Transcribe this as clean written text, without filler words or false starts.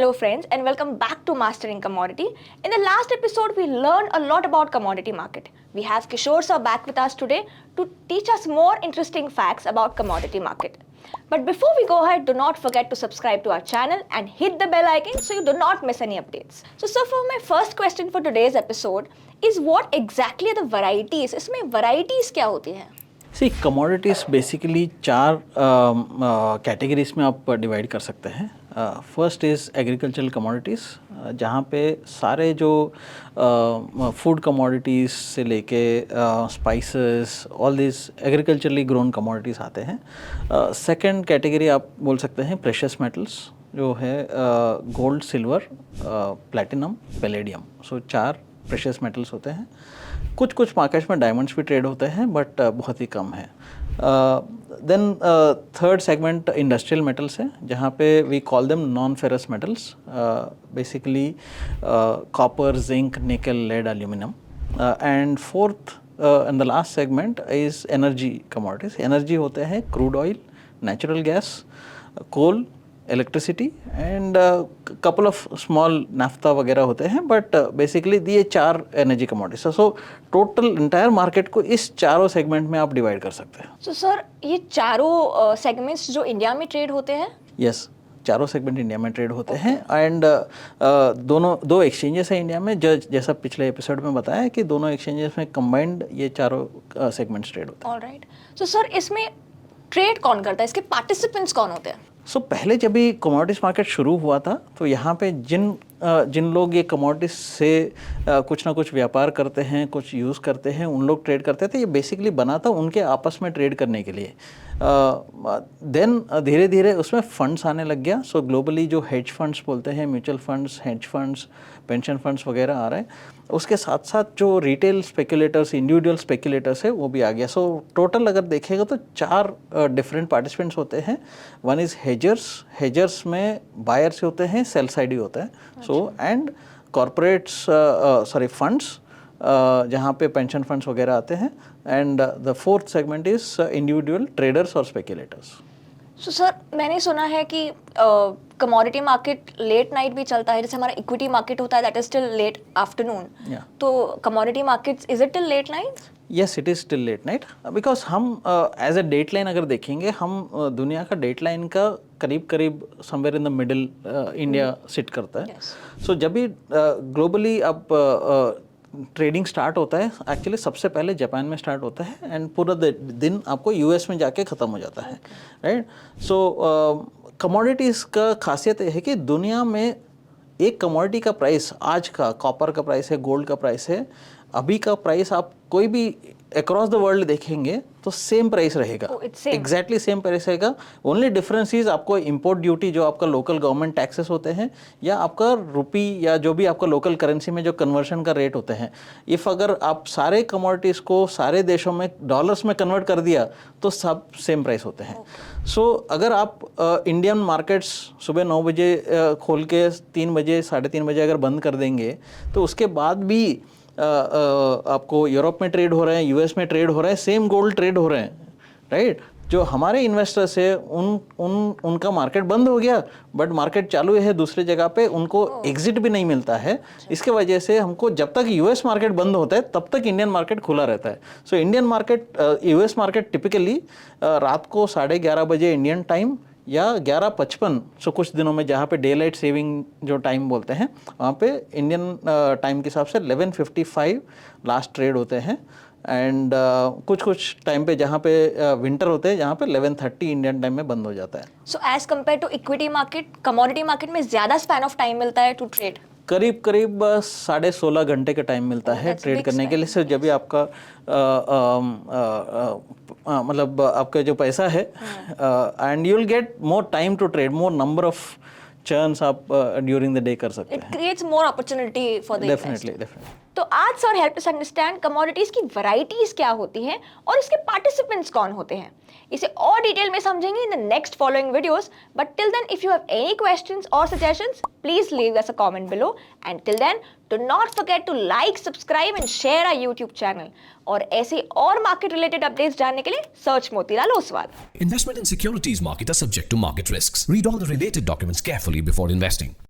Hello friends and welcome back to Mastering Commodity. In the last episode we learned a lot about commodity market. We have Kishore sir back with us today to teach us more interesting facts about commodity market. But before we go ahead, do not forget to subscribe to our channel and hit the bell icon so you do not miss any updates. So for my first question for today's episode is what exactly are the varieties? इसमें varieties क्या होती हैं? सी commodities basically चार categories में आप divide कर सकते हैं. फर्स्ट इज़ एग्रीकल्चरल कमोडिटीज़, जहाँ पे सारे जो फूड कमोडिटीज़ से लेके spices all this agriculturally grown commodities आते हैं. सेकंड कैटेगरी आप बोल सकते हैं प्रेशियस मेटल्स, जो है गोल्ड, सिल्वर, प्लैटिनम, पैलेडियम. सो चार प्रेशियस मेटल्स होते हैं. कुछ मार्केट्स में डायमंड्स भी ट्रेड होते हैं बट बहुत ही कम है. Then third segment industrial metals है, जहाँ पे we call them non ferrous metals, basically copper, zinc, nickel, lead, aluminium. And fourth and the last segment is energy commodities. Energy होते हैं crude oil, natural gas, coal, electricity and couple of small naphtha वगैरह होते हैं. But basically ये चार energy commodities. So total entire market को इस चारों सेगमेंट में आप डिवाइड कर सकते हैं. सो सर ये चारों सेगमेंट्स जो इंडिया में ट्रेड होते हैं? यस, चारों सेगमेंट इंडिया में ट्रेड होते हैं. एंड दो एक्सचेंजेस हैं इंडिया में, जैसा पिछले एपिसोड में बताया कि दोनों एक्सचेंजेस में कंबाइंड ये चारों सेगमेंट्स ट्रेड होते हैं. ऑलराइट. सो सर इसमें ट्रेड कौन करता है, इसके पार्टिसिपेंट्स कौन होते हैं? पहले जब भी कमोडिटीज़ मार्केट शुरू हुआ था तो यहाँ पे जिन लोग ये कमोडिटीज़ से कुछ ना कुछ व्यापार करते हैं, कुछ यूज़ करते हैं, उन लोग ट्रेड करते थे. ये बेसिकली बना था उनके आपस में ट्रेड करने के लिए. देन धीरे धीरे उसमें फंड्स आने लग गया. सो ग्लोबली जो हेज फंड्स बोलते हैं, mutual funds, hedge funds, pension funds वगैरह आ रहे हैं. उसके साथ साथ जो रिटेल स्पेकुलेटर्स, इंडिविजुअल स्पेकुलेटर्स है, वो भी आ गया. सो टोटल अगर देखेगा तो चार डिफरेंट पार्टिसिपेंट्स होते हैं. वन इज़ हेजर्स में बायर से होते हैं, सेल साइड ही होता है. सो एंड कॉरपोरेट्स, फंड्स, जहाँ पे पेंशन फंड्स वगैरह आते हैं. And the fourth segment is individual traders और स्पेकुलेटर्स. सो सर मैंने सुना है कि कमोडिटी मार्केट लेट नाइट भी चलता है, जैसे हमारा इक्विटी मार्केट होता है that is till late afternoon. तो commodity markets is it till late night? Yes, it is till late night because हम एज अ डेट लाइन अगर देखेंगे, हम दुनिया का डेट लाइन का करीब somewhere in the middle India sit करता है. सो जब भी ग्लोबली अब ट्रेडिंग स्टार्ट होता है, एक्चुअली सबसे पहले जापान में स्टार्ट होता है एंड पूरा दिन आपको यूएस में जाके ख़त्म हो जाता है. राइट. सो कमोडिटीज़ का खासियत है कि दुनिया में एक कमोडिटी का प्राइस, आज का कॉपर का प्राइस है, गोल्ड का प्राइस है, अभी का प्राइस आप कोई भी अक्रॉस द वर्ल्ड देखेंगे तो सेम प्राइस रहेगा. एग्जैक्टली सेम प्राइस रहेगा. ओनली डिफरेंस इज आपको इंपोर्ट ड्यूटी, जो आपका लोकल गवर्नमेंट टैक्सेस होते हैं, या आपका रुपी या जो भी आपका लोकल करेंसी में जो कन्वर्शन का रेट होते हैं. इफ़ अगर आप सारे कमोडिटीज़ को सारे देशों में डॉलर्स में कन्वर्ट कर दिया तो सब सेम प्राइस होते हैं. सो अगर आप इंडियन मार्केट्स सुबह 9 बजे खोल के 3 बजे 3:30 बजे अगर बंद कर देंगे तो उसके बाद भी आपको यूरोप में ट्रेड हो रहे हैं, यूएस में ट्रेड हो रहे हैं, सेम गोल्ड ट्रेड हो रहे हैं. राइट. जो हमारे इन्वेस्टर्स है उनका मार्केट बंद हो गया बट मार्केट चालू है दूसरे जगह पे, उनको एग्जिट भी नहीं मिलता है. इसके वजह से हमको जब तक यूएस मार्केट बंद होता है तब तक इंडियन मार्केट खुला रहता है. So Indian market, US market typically रात को 11:30 बजे इंडियन टाइम या 11:55, सो कुछ दिनों में जहाँ पे डे लाइट सेविंग जो टाइम बोलते हैं, वहाँ पे इंडियन टाइम के हिसाब से 11:55 लास्ट ट्रेड होते हैं. एंड कुछ टाइम पे जहाँ पे विंटर होते हैं, जहाँ पे 11:30 इंडियन टाइम में बंद हो जाता है. So as compare to equity market, commodity market में ज़्यादा स्पैन ऑफ टाइम मिलता है टू ट्रेड? करीब 16.5 घंटे का टाइम मिलता है ट्रेड करने के लिए. से जब भी आपका मतलब आपका जो पैसा है, and you will get more time to trade, more number of churns आप ड्यूरिंग द डे कर सकते हैं. It creates more opportunity for the definitely. तो आज sir help us understand commodities की वैरायटीज क्या होती हैं और इसके पार्टिसिपेंट्स कौन होते हैं. इसे और डिटेल में समझेंगे in the next following videos. But till then if you have any questions और suggestions, please leave us a comment below. And till then do not forget to like, subscribe and share our YouTube channel. और ऐसे और market related updates जानने के लिए search Motilal Oswal. Investment in securities market are subject to market risks. Read all the related documents carefully before investing.